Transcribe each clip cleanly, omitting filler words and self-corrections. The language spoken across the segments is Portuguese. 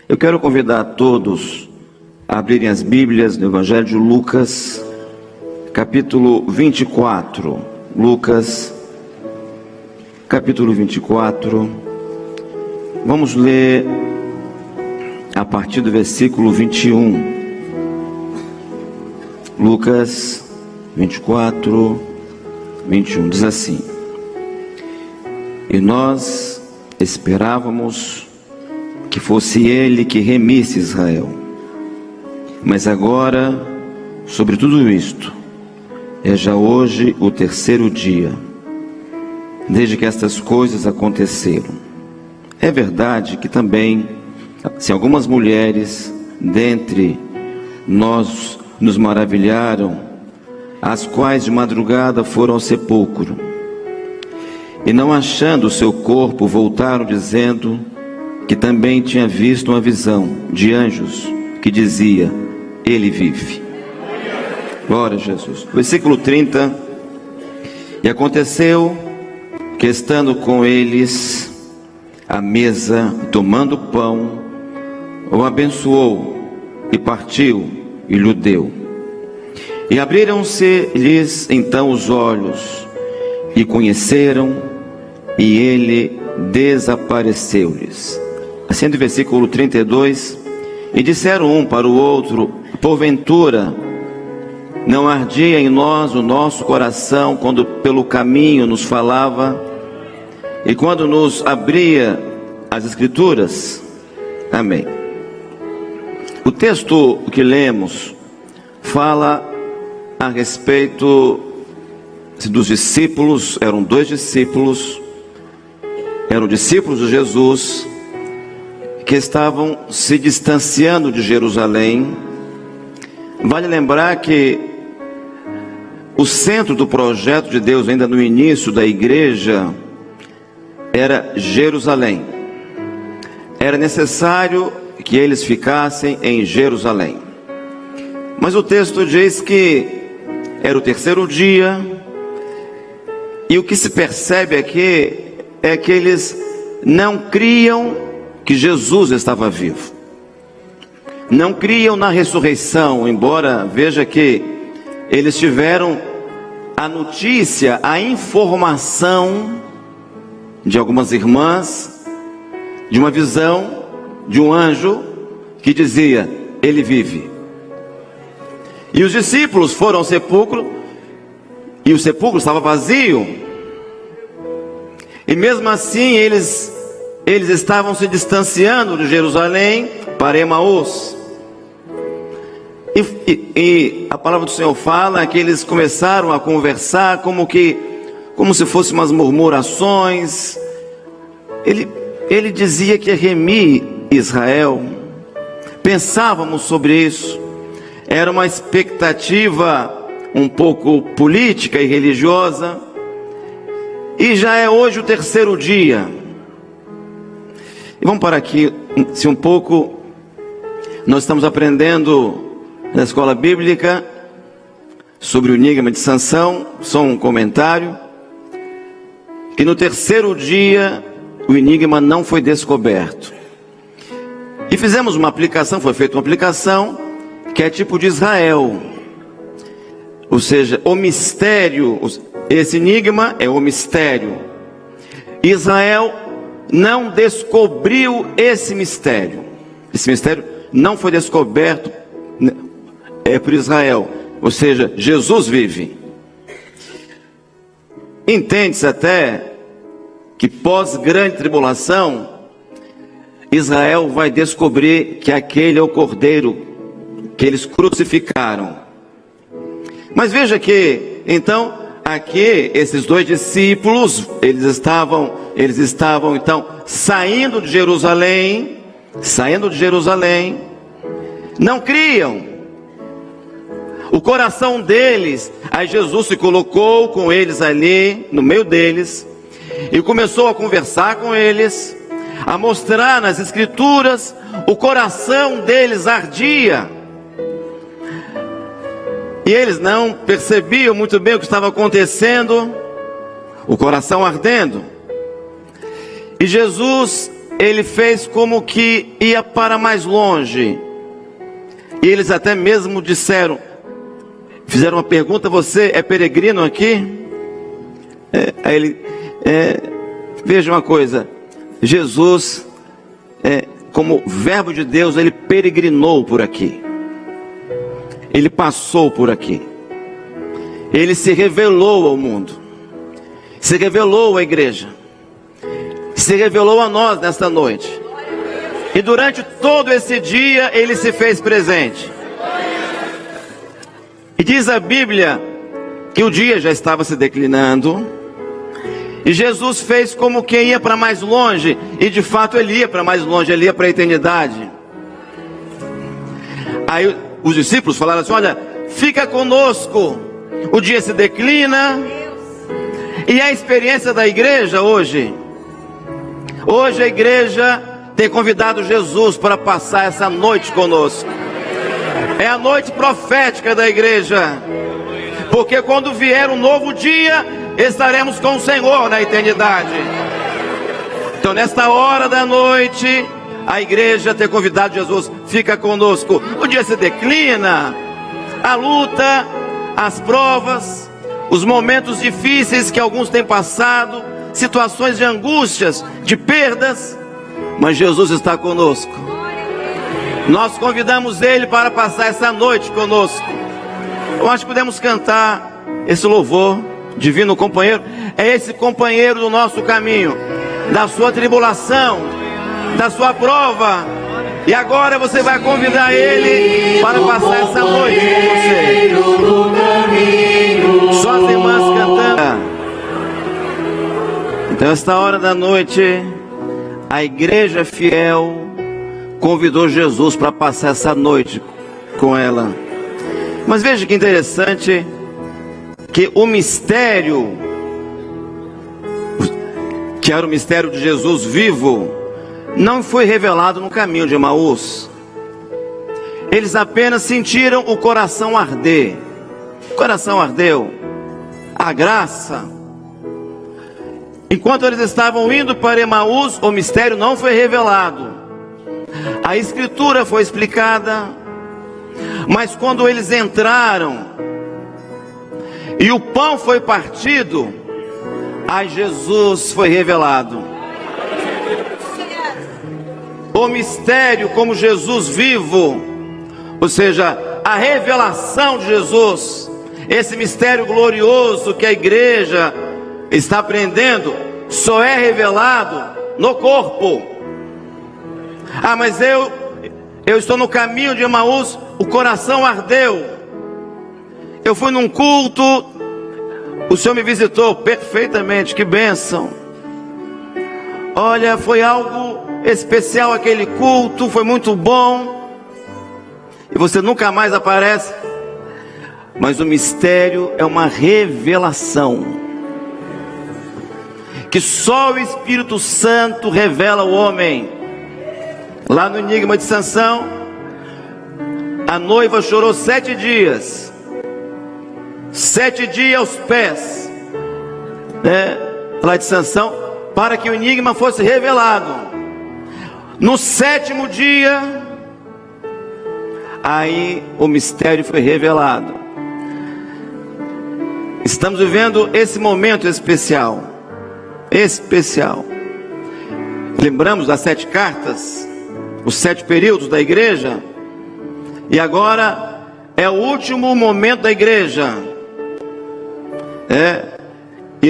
Eu quero convidar a todos a abrirem as Bíblias no Evangelho de Lucas, capítulo 24. Lucas, capítulo 24. Vamos ler a partir do versículo 21. Lucas 24, 21. Diz assim: E nós esperávamos que fosse ele que remisse Israel. Mas agora, sobre tudo isto, é já hoje o terceiro dia, desde que estas coisas aconteceram. É verdade que também, se algumas mulheres dentre nós nos maravilharam, as quais de madrugada foram ao sepulcro, e não achando o seu corpo, voltaram dizendo que também tinha visto uma visão de anjos que dizia: ele vive. Glória a Jesus. Versículo 30. E aconteceu que, estando com eles à mesa, tomando pão, o abençoou e partiu e lhe deu. E abriram-se-lhes então os olhos e conheceram, e ele desapareceu-lhes. Assim, do versículo 32, e disseram um para o outro: porventura não ardia em nós o nosso coração quando pelo caminho nos falava e quando nos abria as Escrituras? Amém. O texto que lemos fala a respeito dos discípulos. Eram dois discípulos, eram discípulos de Jesus, que estavam se distanciando de Jerusalém. Vale lembrar que o centro do projeto de Deus, ainda no início da igreja, era Jerusalém. Era necessário que eles ficassem em Jerusalém. Mas o texto diz que era o terceiro dia, e o que se percebe aqui é que eles não criam que Jesus estava vivo. Não criam na ressurreição, embora veja que eles tiveram a notícia, a informação de algumas irmãs, de uma visão de um anjo que dizia: ele vive. E os discípulos foram ao sepulcro, e o sepulcro estava vazio. E mesmo assim eles estavam se distanciando de Jerusalém para Emaús. E a palavra do Senhor fala que eles começaram a conversar como se fossem umas murmurações. Ele dizia que ia remir Israel. Pensávamos sobre isso. Era uma expectativa um pouco política e religiosa. E já é hoje o terceiro dia. E vamos parar aqui, se um pouco. Nós estamos aprendendo na escola bíblica sobre o enigma de Sansão. Só um comentário. E no terceiro dia o enigma não foi descoberto. E fizemos uma aplicação, foi feita uma aplicação que é tipo de Israel. Ou seja, o mistério, esse enigma é o mistério. Israel não descobriu esse mistério. Esse mistério não foi descoberto por Israel. Ou seja, Jesus vive. Entende-se até que pós grande tribulação, Israel vai descobrir que aquele é o Cordeiro que eles crucificaram. Mas veja que, então, aqui, esses dois discípulos, eles estavam então saindo de Jerusalém, não criam. O coração deles, aí Jesus se colocou com eles ali, no meio deles, e começou a conversar com eles, a mostrar nas Escrituras. O coração deles ardia, e eles não percebiam muito bem o que estava acontecendo, o coração ardendo. E Jesus ele fez como que ia para mais longe. E eles até mesmo disseram, fizeram uma pergunta: você é peregrino aqui? Aí ele, veja uma coisa, Jesus, como verbo de Deus, ele peregrinou por aqui. Ele passou por aqui. Ele se revelou ao mundo. Se revelou à igreja. Se revelou a nós nesta noite. E durante todo esse dia ele se fez presente. E diz a Bíblia que o dia já estava se declinando. E Jesus fez como quem ia para mais longe. E de fato ele ia para mais longe, ele ia para a eternidade. Aí os discípulos falaram assim: olha, fica conosco. O dia se declina. E a experiência da igreja hoje. Hoje a igreja tem convidado Jesus para passar essa noite conosco. É a noite profética da igreja. Porque quando vier um novo dia, estaremos com o Senhor na eternidade. Então nesta hora da noite, a igreja tem convidado Jesus: fica conosco. O dia se declina, a luta, as provas, os momentos difíceis que alguns têm passado, situações de angústias, de perdas, mas Jesus está conosco. Nós convidamos Ele para passar essa noite conosco. Eu acho que podemos cantar esse louvor: Divino Companheiro. É esse companheiro do nosso caminho, da sua tribulação, da sua prova. E agora você vai convidar Ele para passar essa noite com você. Só as irmãs cantando. Então, esta hora da noite, a igreja fiel convidou Jesus para passar essa noite com ela. Mas veja que interessante, que o mistério, que era o mistério de Jesus vivo, não foi revelado no caminho de Emaús. Eles apenas sentiram o coração arder. O coração ardeu. A graça. Enquanto eles estavam indo para Emaús, o mistério não foi revelado. A escritura foi explicada. Mas quando eles entraram e o pão foi partido, aí Jesus foi revelado. O mistério como Jesus vivo, ou seja, a revelação de Jesus, esse mistério glorioso que a igreja está aprendendo, só é revelado no corpo. Ah, mas eu estou no caminho de Emaús, o coração ardeu. Eu fui num culto, o Senhor me visitou perfeitamente, que bênção. Olha, foi algo especial aquele culto, foi muito bom. E você nunca mais aparece. Mas o mistério é uma revelação, que só o Espírito Santo revela ao homem. Lá no enigma de Sansão, a noiva chorou 7 dias. 7 dias aos pés, lá de Sansão, para que o enigma fosse revelado. No 7º dia, aí o mistério foi revelado. Estamos vivendo esse momento especial. Especial. Lembramos das 7 cartas, os 7 períodos da igreja. E agora é o último momento da igreja. E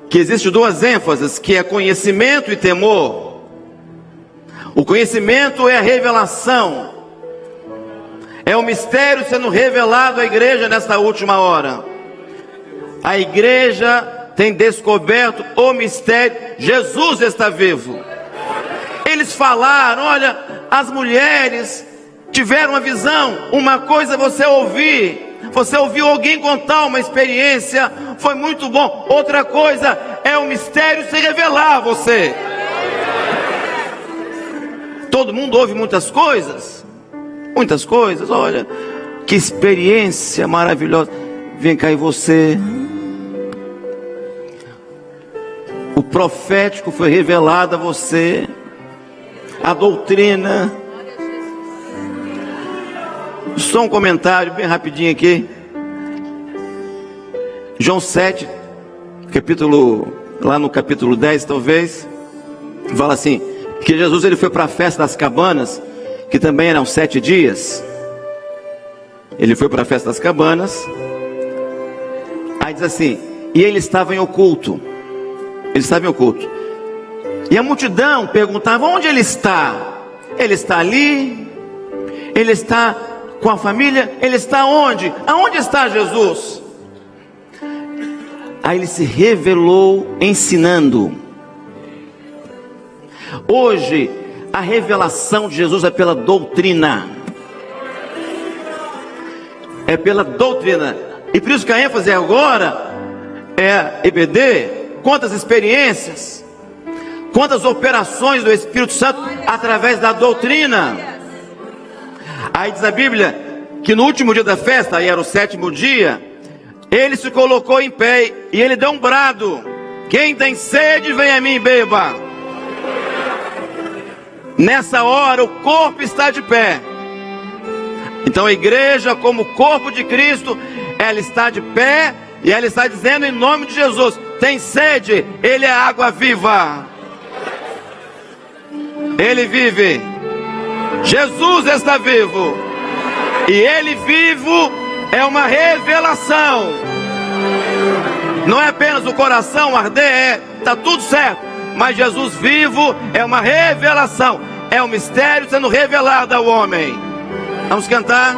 que existem 2 ênfases, que é conhecimento e temor. O conhecimento é a revelação, é o mistério sendo revelado à igreja nesta última hora. A igreja tem descoberto o mistério: Jesus está vivo. Eles falaram, olha, as mulheres tiveram uma visão. Uma coisa é você ouviu alguém contar uma experiência, foi muito bom. Outra coisa é o mistério se revelar a você. Todo mundo ouve muitas coisas, olha, que experiência maravilhosa. Vem cá, e você? O profético foi revelado a você. a doutrina. Só um comentário bem rapidinho aqui. João 7, lá no capítulo 10 talvez, fala assim, que Jesus ele foi para a festa das cabanas, que também eram 7 dias. Ele foi para a festa das cabanas. Aí diz assim, e ele estava em oculto. Ele estava em oculto. E a multidão perguntava, onde ele está? Ele está ali? Ele está com a família? Ele está onde? Aonde está Jesus? Aí ele se revelou ensinando. Hoje, a revelação de Jesus é pela doutrina. É pela doutrina. E por isso que a ênfase agora é EBD. Quantas experiências, quantas operações do Espírito Santo através da doutrina. Aí diz a Bíblia que no último dia da festa, aí era o 7º dia, ele se colocou em pé e ele deu um brado: quem tem sede, vem a mim e beba. Nessa hora o corpo está de pé. Então a igreja, como corpo de Cristo, ela está de pé e ela está dizendo em nome de Jesus: tem sede, ele é água viva. Ele vive. Jesus está vivo. E ele vivo é uma revelação. Não é apenas o coração arder, está tudo certo. Mas Jesus vivo é uma revelação. É um mistério sendo revelado ao homem. Vamos cantar.